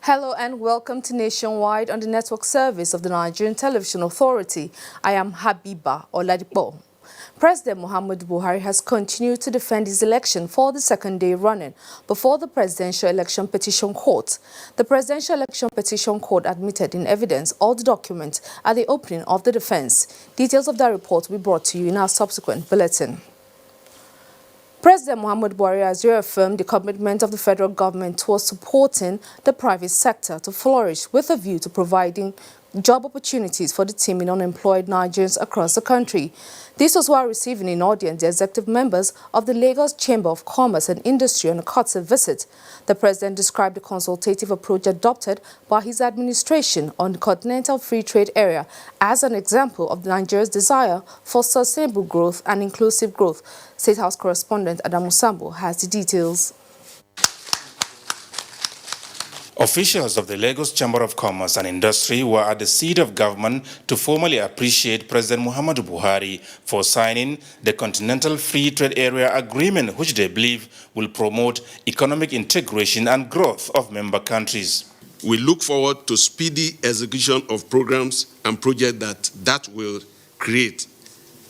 Hello and welcome to Nationwide on the network service of the Nigerian Television Authority. I am Habiba Oladipo. President Muhammadu Buhari has continued to defend his election for the second day running before the Presidential Election Petition Court. The Presidential Election Petition Court admitted in evidence all the documents at the opening of the defense. Details of that report will be brought to you in our subsequent bulletin. President Muhammadu Buhari has reaffirmed the commitment of the federal government towards supporting the private sector to flourish with a view to providing job opportunities for the teeming unemployed Nigerians across the country. This was while receiving in audience the executive members of the Lagos Chamber of Commerce and Industry on a courtesy visit. The president described the consultative approach adopted by his administration on the Continental Free Trade Area as an example of Nigeria's desire for sustainable growth and inclusive growth. State House correspondent Adamu Sambo has the details. Officials of the Lagos Chamber of Commerce and Industry were at the seat of government to formally appreciate President Muhammadu Buhari for signing the Continental Free Trade Area Agreement, which they believe will promote economic integration and growth of member countries. We look forward to speedy execution of programs and projects that will create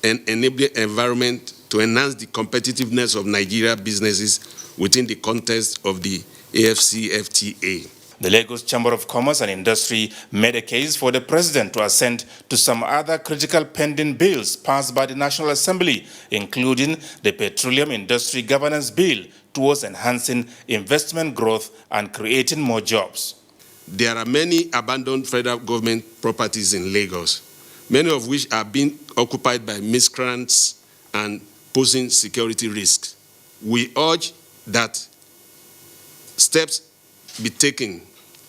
an enabling environment to enhance the competitiveness of Nigeria businesses within the context of the AfCFTA. The Lagos Chamber of Commerce and Industry made a case for the president to assent to some other critical pending bills passed by the National Assembly, including the Petroleum Industry Governance Bill towards enhancing investment growth and creating more jobs. There are many abandoned federal government properties in Lagos, many of which are being occupied by miscreants and posing security risks. We urge that steps be taken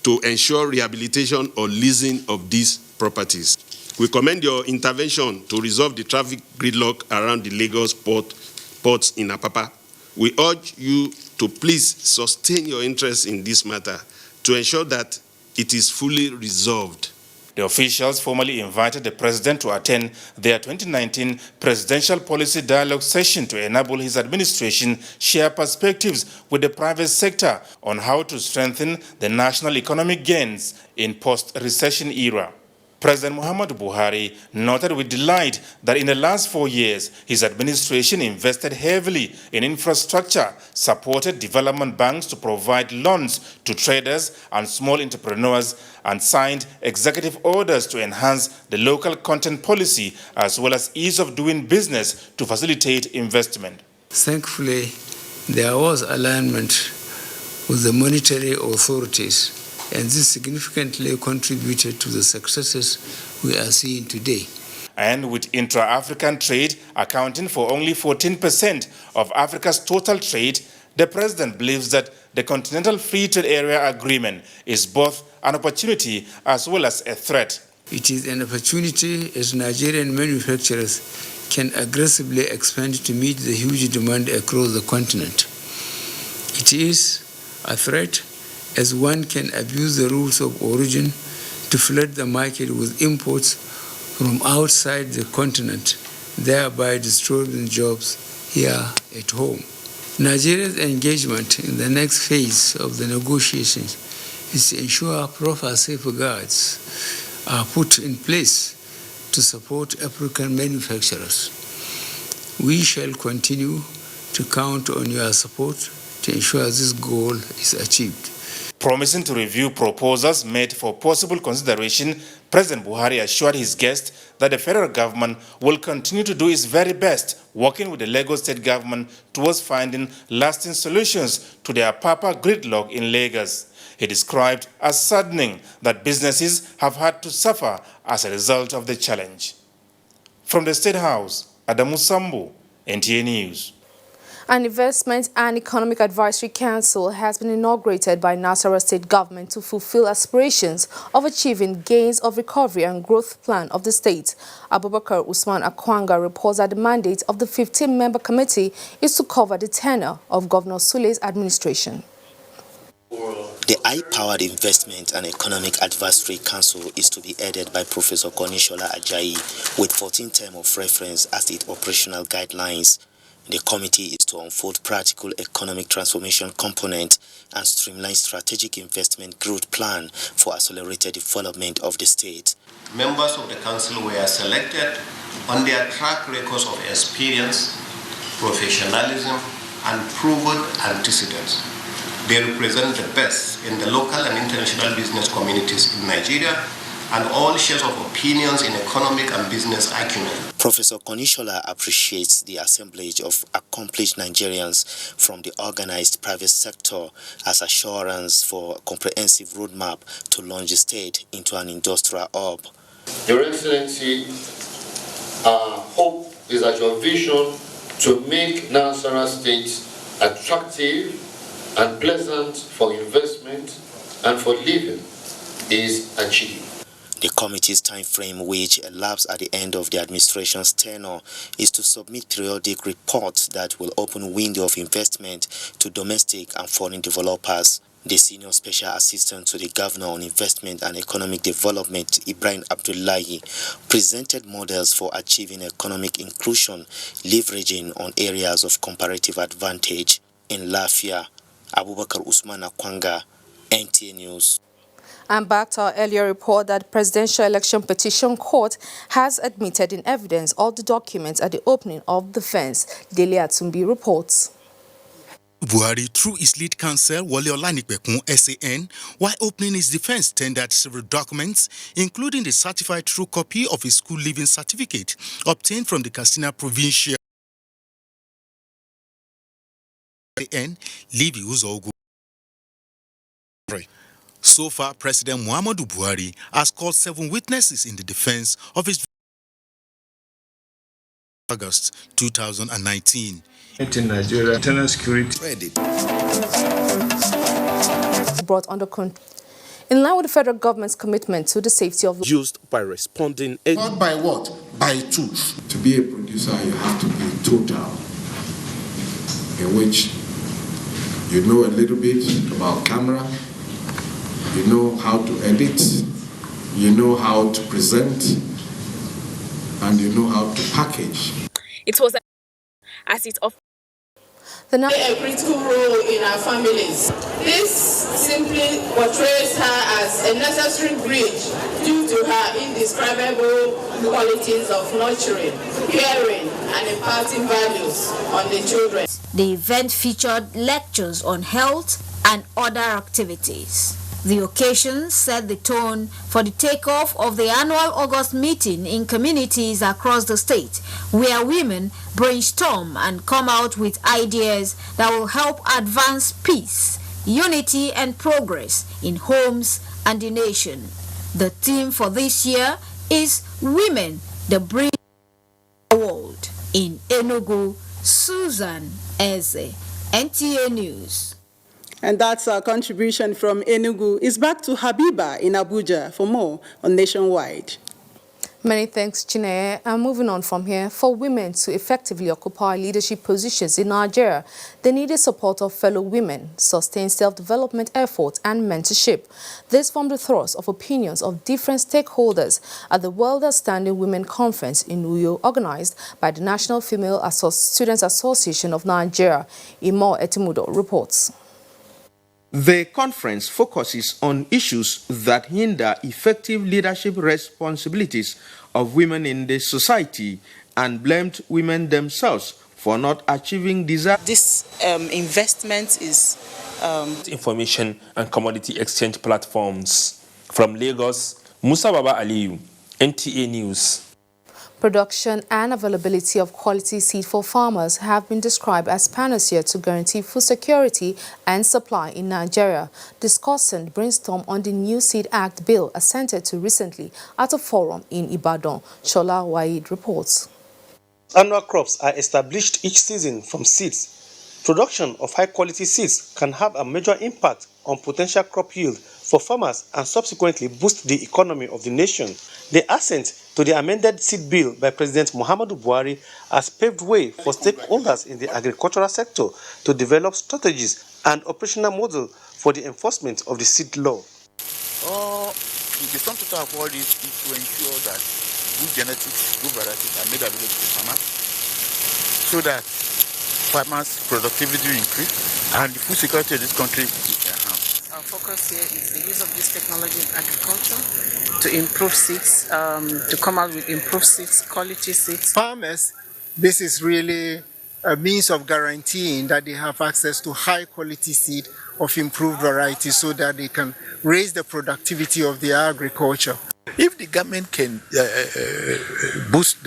to ensure rehabilitation or leasing of these properties. We commend your intervention to resolve the traffic gridlock around the Lagos ports in Apapa. We urge you to please sustain your interest in this matter to ensure that it is fully resolved. The officials formally invited the president to attend their 2019 Presidential Policy Dialogue session to enable his administration share perspectives with the private sector on how to strengthen the national economic gains in post-recession era. President Muhammadu Buhari noted with delight that in the last 4 years, his administration invested heavily in infrastructure, supported development banks to provide loans to traders and small entrepreneurs, and signed executive orders to enhance the local content policy as well as ease of doing business to facilitate investment. Thankfully, there was alignment with the monetary authorities, and this significantly contributed to the successes we are seeing today. And with intra-African trade accounting for only 14% of Africa's total trade, the president believes that the Continental Free Trade Area Agreement is both an opportunity as well as a threat. It is an opportunity as Nigerian manufacturers can aggressively expand to meet the huge demand across the continent. It is a threat as one can abuse the rules of origin to flood the market with imports from outside the continent, thereby destroying jobs here at home. Nigeria's engagement in the next phase of the negotiations is to ensure proper safeguards are put in place to support African manufacturers. We shall continue to count on your support to ensure this goal is achieved. Promising to review proposals made for possible consideration, President Buhari assured his guests that the federal government will continue to do its very best, working with the Lagos state government towards finding lasting solutions to the Apapa gridlock in Lagos. He described as saddening that businesses have had to suffer as a result of the challenge. From the State House, Adamu Sambu, NTA News. An Investment and Economic Advisory Council has been inaugurated by Nasarawa State Government to fulfill aspirations of achieving gains of recovery and growth plan of the state. Abubakar Usman Akwanga reports that the mandate of the 15-member committee is to cover the tenure of Governor Sule's administration. The high-powered Investment and Economic Advisory Council is to be headed by Professor Konishola Ajayi with 14 terms of reference as its operational guidelines. The committee is to unfold practical economic transformation component and streamline strategic investment growth plan for accelerated development of the state. Members of the council were selected on their track records of experience, professionalism, and proven antecedents. They represent the best in the local and international business communities in Nigeria and all shares of opinions in economic and business acumen. Professor Konishola appreciates the assemblage of accomplished Nigerians from the organized private sector as assurance for a comprehensive roadmap to launch the state into an industrial hub. Your Excellency, our hope is that your vision to make Nasarawa State attractive and pleasant for investment and for living is achieved. The committee's time frame, which elapses at the end of the administration's tenure, is to submit periodic reports that will open window of investment to domestic and foreign developers. The Senior Special Assistant to the Governor on Investment and Economic Development, Ibrahim Abdullahi, presented models for achieving economic inclusion, leveraging on areas of comparative advantage. In Lafia, Abubakar Usman Akwanga, NTA News. And back to our earlier report that the Presidential Election Petition Court has admitted in evidence all the documents at the opening of the fence. Dele Atumbi reports. Buhari, through his lead counsel, Wole Olanipekun, SAN, while opening his defense, tendered several documents, including the certified true copy of his school leaving certificate obtained from the Katsina Provincial SAN, Levi Uzogu. So far, President Muhammadu Buhari has called 7 witnesses in the defense of his August 2019. In Nigeria, internal security Brought under control. In line with the federal government's commitment to the safety of used by responding. Not by what? By tools. To be a producer, you have to be total, in which you know a little bit about camera, you know how to edit, you know how to present, and you know how to package. It was as it often a critical role in our families. This simply portrays her as a necessary bridge due to her indescribable qualities of nurturing, caring, and imparting values on the children. The event featured lectures on health and other activities. The occasion set the tone for the takeoff of the annual August meeting in communities across the state, where women brainstorm and come out with ideas that will help advance peace, unity, and progress in homes and the nation. The theme for this year is Women, the Bridge to the World. In Enugu, Susan Eze, NTA News. And that's our contribution from Enugu. It's back to Habiba in Abuja for more on Nationwide. Many thanks, Chineye. And moving on from here, for women to effectively occupy leadership positions in Nigeria, they need the support of fellow women, sustain self-development efforts and mentorship. This formed the thrust of opinions of different stakeholders at the World Outstanding Women Conference in Uyo, organized by the National Female Students Association of Nigeria. Imo Etimudo reports. The conference focuses on issues that hinder effective leadership responsibilities of women in the society and blamed women themselves for not achieving desired. This investment is information and commodity exchange platforms. From Lagos, Musa Baba Aliyu, NTA News. Production and availability of quality seed for farmers have been described as panacea to guarantee food security and supply in Nigeria. Discussant brainstorm on the new Seed Act bill assented to recently at a forum in Ibadan. Shola Waid reports. Annual crops are established each season from seeds. Production of high-quality seeds can have a major impact on potential crop yield for farmers and subsequently boost the economy of the nation. The assent to the amended seed bill by President Muhammadu Buhari has paved way for stakeholders in the agricultural sector to develop strategies and operational model for the enforcement of the seed law. The sum total of all this is to ensure that good genetics, good varieties are made available to farmers so that farmers' productivity will increase and the food security of this country is enhanced. Our focus here is the use of this technology in agriculture to improve seeds, to come out with improved seeds, quality seeds. Farmers, this is really a means of guaranteeing that they have access to high quality seed of improved varieties so that they can raise the productivity of their agriculture. If the government can boost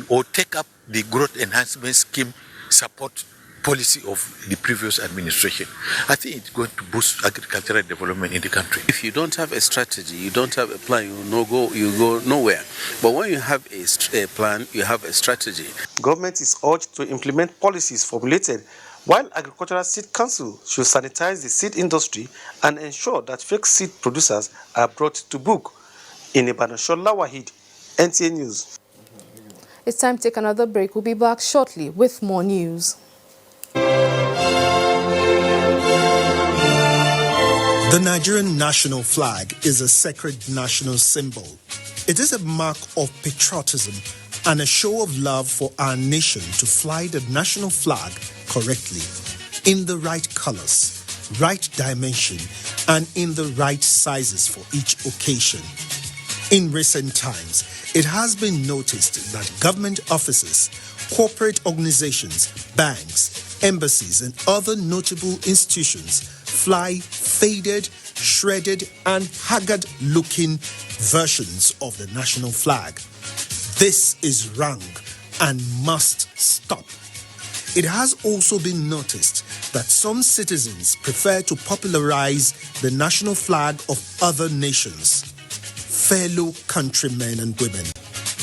or take up the growth enhancement scheme support policy of the previous administration, I think it's going to boost agricultural development in the country. If you don't have a strategy, you don't have a plan, you go nowhere. But when you have a plan, you have a strategy. Government is urged to implement policies formulated, while Agricultural Seed Council should sanitize the seed industry and ensure that fake seed producers are brought to book. In Ibadan, Shola Wahid, NTA News. It's time to take another break. We'll be back shortly with more news. The Nigerian national flag is a sacred national symbol. It is a mark of patriotism and a show of love for our nation to fly the national flag correctly, in the right colors, right dimension, and in the right sizes for each occasion. In recent times, it has been noticed that government offices, corporate organizations, banks, embassies, and other notable institutions fly faded, shredded, and haggard-looking versions of the national flag. This is wrong and must stop. It has also been noticed that some citizens prefer to popularize the national flag of other nations. Fellow countrymen and women,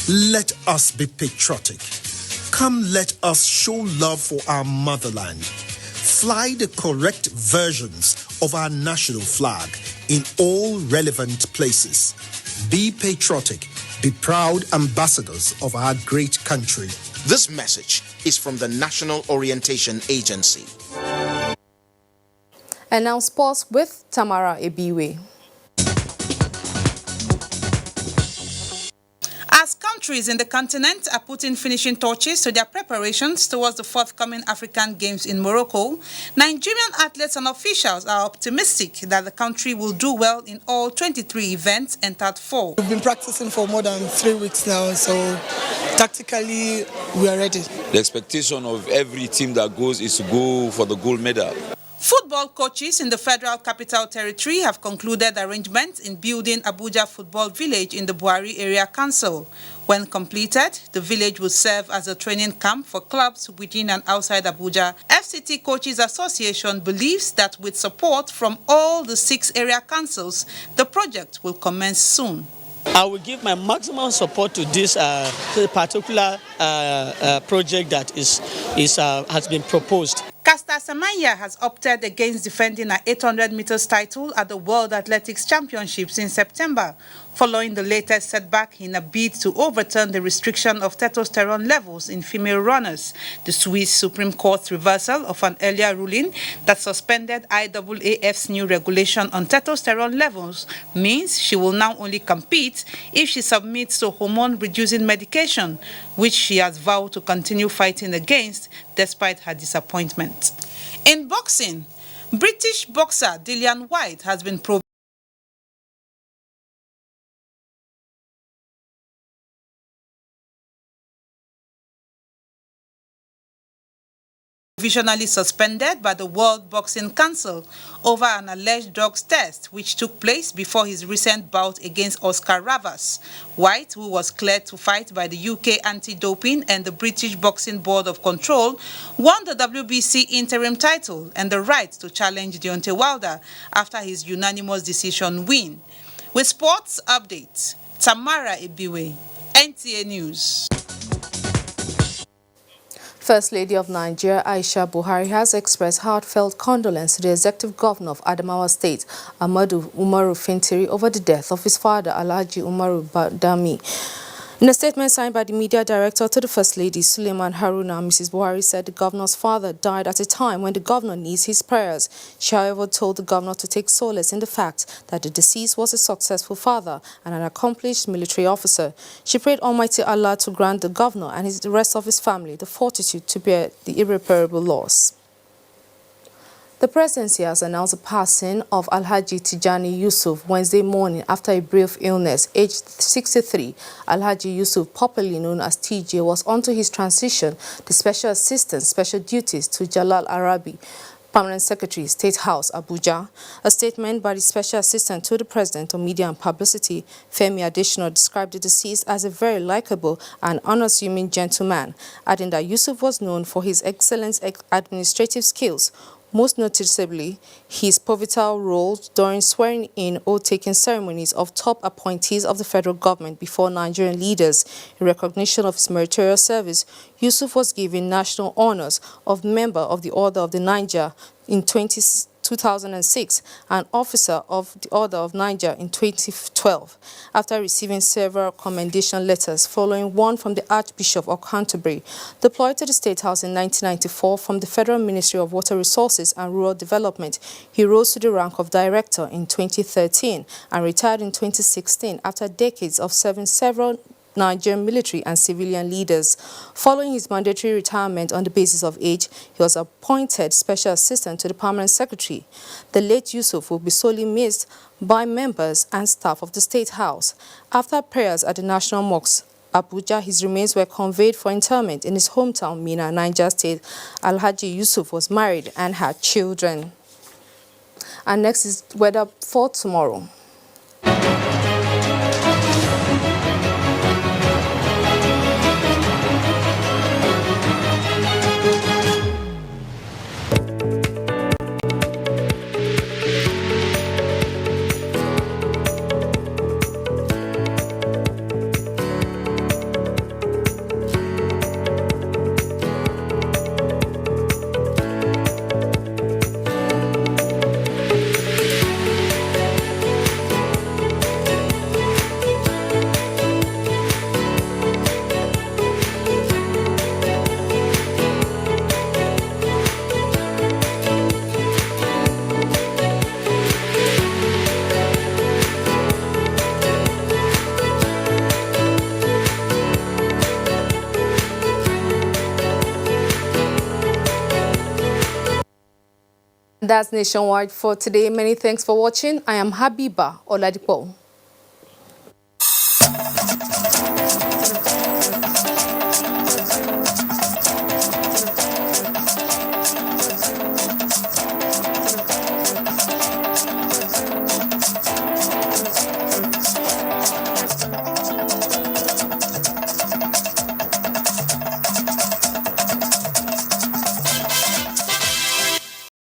let us be patriotic. Come, let us show love for our motherland. Fly the correct versions of our national flag in all relevant places. Be patriotic. Be proud ambassadors of our great country. This message is from the National Orientation Agency. And now sports with Tamara Ebiwe. As countries in the continent are putting finishing touches to their preparations towards the forthcoming African Games in Morocco, Nigerian athletes and officials are optimistic that the country will do well in all 23 events entered for. We've been practicing for more than 3 weeks now, so tactically we are ready. The expectation of every team that goes is to go for the gold medal. Football coaches in the Federal Capital Territory have concluded arrangements in building Abuja Football Village in the Buhari Area Council. When completed, the village will serve as a training camp for clubs within and outside Abuja. FCT Coaches Association believes that with support from all the 6 area councils, the project will commence soon. I will give my maximum support to this particular project that has been proposed. Caster Semenya has opted against defending her 800 meters title at the World Athletics Championships in September, following the latest setback in a bid to overturn the restriction of testosterone levels in female runners. The Swiss Supreme Court's reversal of an earlier ruling that suspended IAAF's new regulation on testosterone levels means she will now only compete if she submits to hormone-reducing medication, which she has vowed to continue fighting against despite her disappointment. In boxing, British boxer Dillian Whyte has been provisionally suspended by the World Boxing Council over an alleged drugs test which took place before his recent bout against Oscar Ravas. White, who was cleared to fight by the UK Anti-Doping and the British Boxing Board of Control, won the WBC interim title and the right to challenge Deontay Wilder after his unanimous decision win. With sports updates, Tamara Ibiwe, NTA News. First Lady of Nigeria, Aisha Buhari, has expressed heartfelt condolence to the Executive Governor of Adamawa State, Ahmadu Umaru Fintiri, over the death of his father, Alhaji Umaru Badami. In a statement signed by the media director to the First Lady, Suleiman Haruna, Mrs. Buhari said the governor's father died at a time when the governor needs his prayers. She, however, told the governor to take solace in the fact that the deceased was a successful father and an accomplished military officer. She prayed Almighty Allah to grant the governor and the rest of his family the fortitude to bear the irreparable loss. The presidency has announced the passing of Alhaji Tijani Yusuf Wednesday morning after a brief illness. Aged 63, Alhaji Yusuf, popularly known as TJ, was onto his transition to Special Assistant Special Duties to Jalal Arabi, Permanent Secretary, State House, Abuja. A statement by the Special Assistant to the President on Media and Publicity, Femi Adesina, described the deceased as a very likable and unassuming gentleman, adding that Yusuf was known for his excellent administrative skills, most noticeably his pivotal role during swearing-in or taking ceremonies of top appointees of the federal government before Nigerian leaders. In recognition of his meritorious service, Yusuf was given national honors of Member of the Order of the Niger in 2006 and Officer of the Order of Niger in 2012, after receiving several commendation letters following one from the Archbishop of Canterbury. Deployed to the State House in 1994 from the Federal Ministry of Water Resources and Rural Development, he rose to the rank of Director in 2013 and retired in 2016 after decades of serving several Nigerian military and civilian leaders. Following his mandatory retirement on the basis of age, he was appointed Special Assistant to the Permanent Secretary. The late Yusuf will be sorely missed by members and staff of the State House. After prayers at the National Mosque, Abuja, his remains were conveyed for interment in his hometown, Mina, Niger State. Alhaji Yusuf was married and had children. And next is weather for tomorrow. That's Nationwide for today. Many thanks for watching. I am Habiba Oladipo.